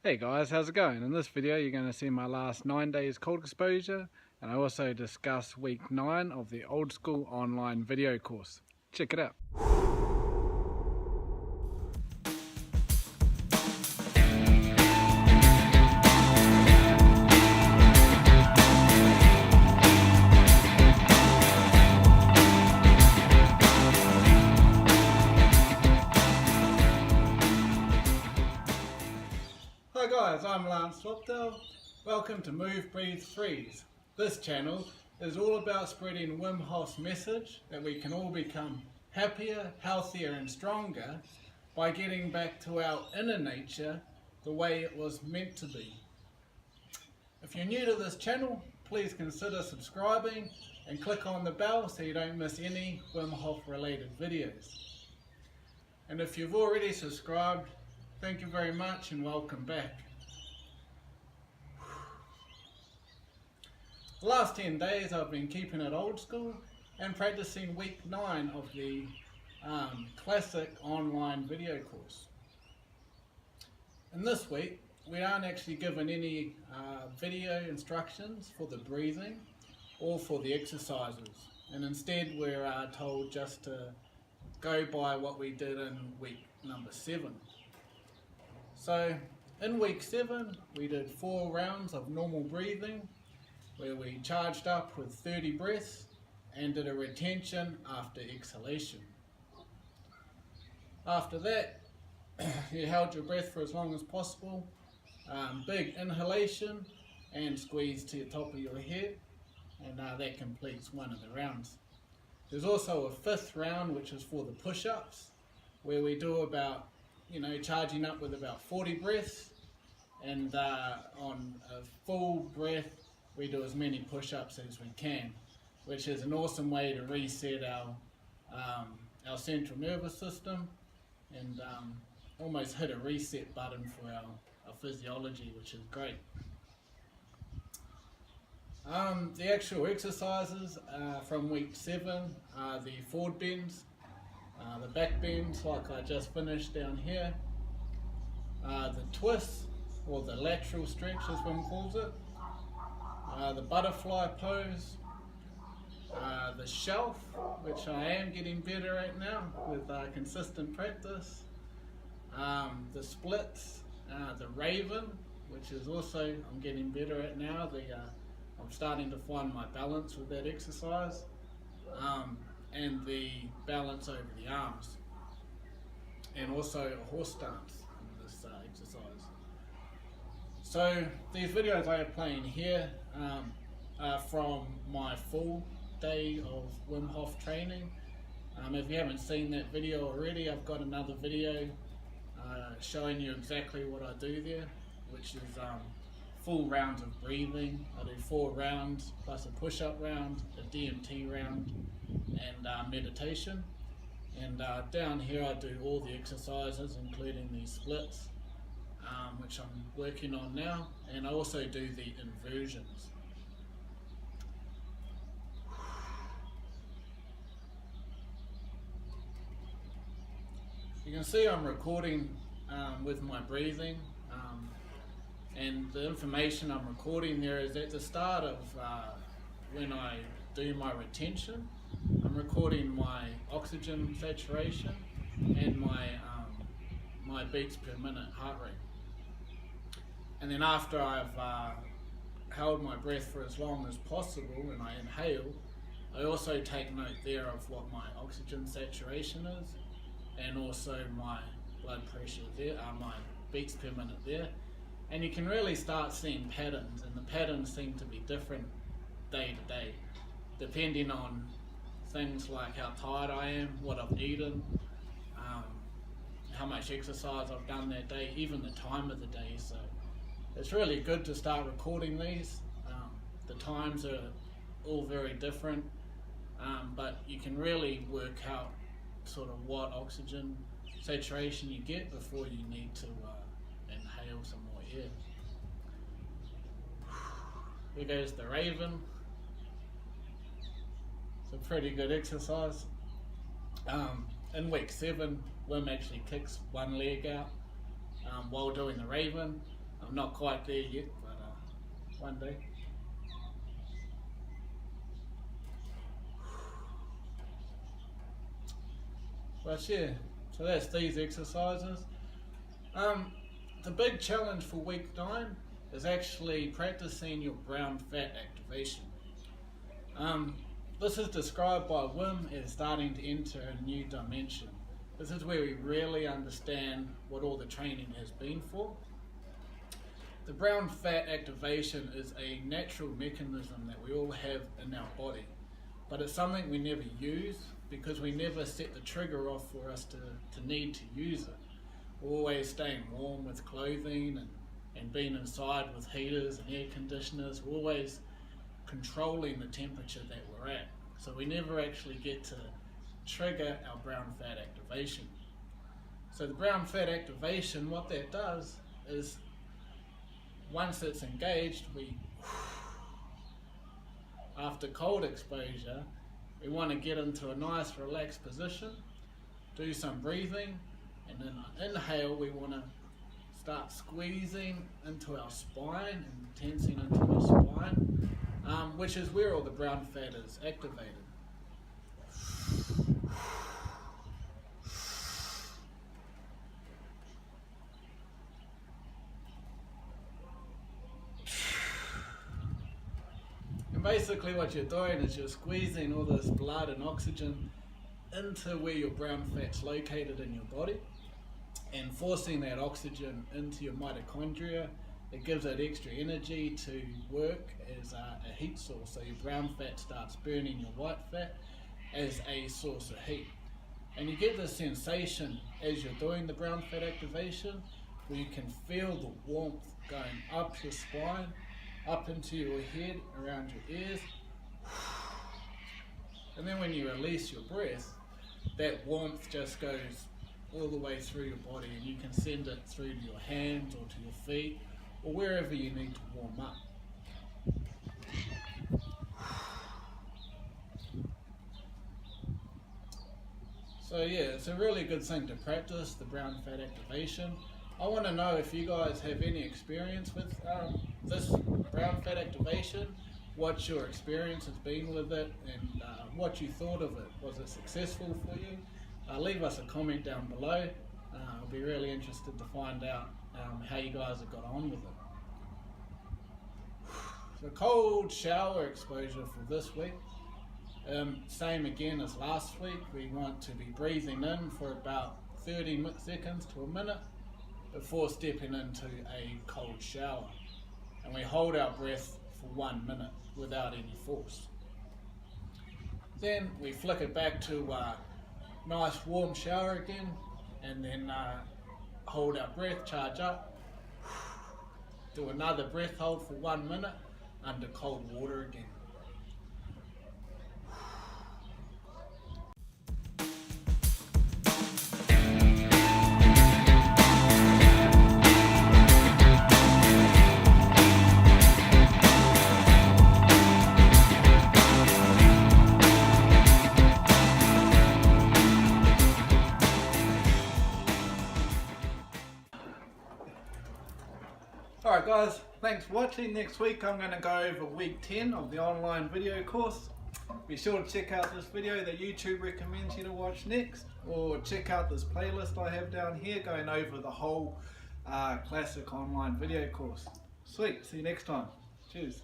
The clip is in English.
Hey guys, how's it going? In this video you're going to see my last 9 days cold exposure, and I also discuss week 9 of the old school online video course. Check it out. Hi guys, I'm Lance Swapdale. Welcome to Move, Breathe, Freeze. This channel is all about spreading Wim Hof's message that we can all become happier, healthier and stronger by getting back to our inner nature the way it was meant to be. If you're new to this channel, please consider subscribing and click on the bell so you don't miss any Wim Hof related videos. And if you've already subscribed, thank you very much and welcome back. The last 10 days I've been keeping it old school and practicing week 9 of the classic online video course. In this week we aren't actually given any video instructions for the breathing or for the exercises, and instead we're told just to go by what we did in week number 7. So in week 7 we did 4 rounds of normal breathing where we charged up with 30 breaths and did a retention after exhalation. After that you held your breath for as long as possible, big inhalation and squeeze to the top of your head, and that completes one of the rounds. There's also a 5th round which is for the push-ups, where we do about charging up with about 40 breaths, and on a full breath we do as many push-ups as we can, which is an awesome way to reset our central nervous system and almost hit a reset button for our physiology, which is great. The actual exercises from week 7 are the forward bends, the back bends like I just finished down here, the twists or the lateral stretch as one calls it, the butterfly pose, the shelf, which I am getting better at now with consistent practice, the splits, the raven, which is also I'm getting better at now. I'm starting to find my balance with that exercise, and the balance over the arms, and also a horse stance in this exercise. So these videos I have playing here are from my full day of Wim Hof training. If you haven't seen that video already, I've got another video showing you exactly what I do there, which is full rounds of breathing. I do 4 rounds plus a push-up round, a DMT round, and meditation. And down here I do all the exercises, including these splits, which I'm working on now, and I also do the inversions. You can see I'm recording with my breathing, and the information I'm recording there is at the start of when I do my retention. I'm recording my oxygen saturation and my beats per minute heart rate. And then after I've held my breath for as long as possible and I inhale, I also take note there of what my oxygen saturation is, and also my blood pressure there, my beats per minute there. And you can really start seeing patterns, and the patterns seem to be different day to day, depending on things like how tired I am, what I've eaten, how much exercise I've done that day, even the time of the day. So it's really good to start recording these. The times are all very different, but you can really work out sort of what oxygen saturation you get before you need to inhale some more air. Here goes the raven. It's a pretty good exercise. In week 7, Wim actually kicks one leg out while doing the raven, I'm not quite there yet, but one day. But yeah, so that's these exercises. The big challenge for week 9 is actually practicing your brown fat activation. This is described by Wim as starting to enter a new dimension. This is where we really understand what all the training has been for. The brown fat activation is a natural mechanism that we all have in our body, but it's something we never use because we never set the trigger off for us to need to use it. We're always staying warm with clothing and being inside with heaters and air conditioners. We're always controlling the temperature that we're at. So we never actually get to trigger our brown fat activation. So the brown fat activation, what that does is once it's engaged, after cold exposure, we want to get into a nice relaxed position, do some breathing, and then inhale, we want to start squeezing into our spine and tensing into our spine, which is where all the brown fat is activated. And basically what you're doing is you're squeezing all this blood and oxygen into where your brown fat's located in your body and forcing that oxygen into your mitochondria. It gives it extra energy to work as a heat source. So your brown fat starts burning your white fat as a source of heat. And you get this sensation as you're doing the brown fat activation where you can feel the warmth going up your spine, up into your head, around your ears. And then when you release your breath, that warmth just goes all the way through your body, and you can send it through to your hands or to your feet or wherever you need to warm up. So yeah, it's a really good thing to practice, the brown fat activation. I want to know if you guys have any experience with this brown fat activation, what your experience has been with it, and what you thought of it. Was it successful for you? Leave us a comment down below. I'll be really interested to find out how you guys have got on with it. So cold shower exposure for this week. Same again as last week. We want to be breathing in for about 30 seconds to a minute before stepping into a cold shower. And we hold our breath for 1 minute without any force. Then we flick it back to a nice warm shower again, and then hold our breath, charge up, do another breath hold for 1 minute under cold water again. Alright guys, thanks for watching. Next week I'm going to go over week 10 of the online video course. Be sure to check out this video that YouTube recommends you to watch next, or check out this playlist I have down here going over the whole classic online video course. Sweet, see you next time. Cheers.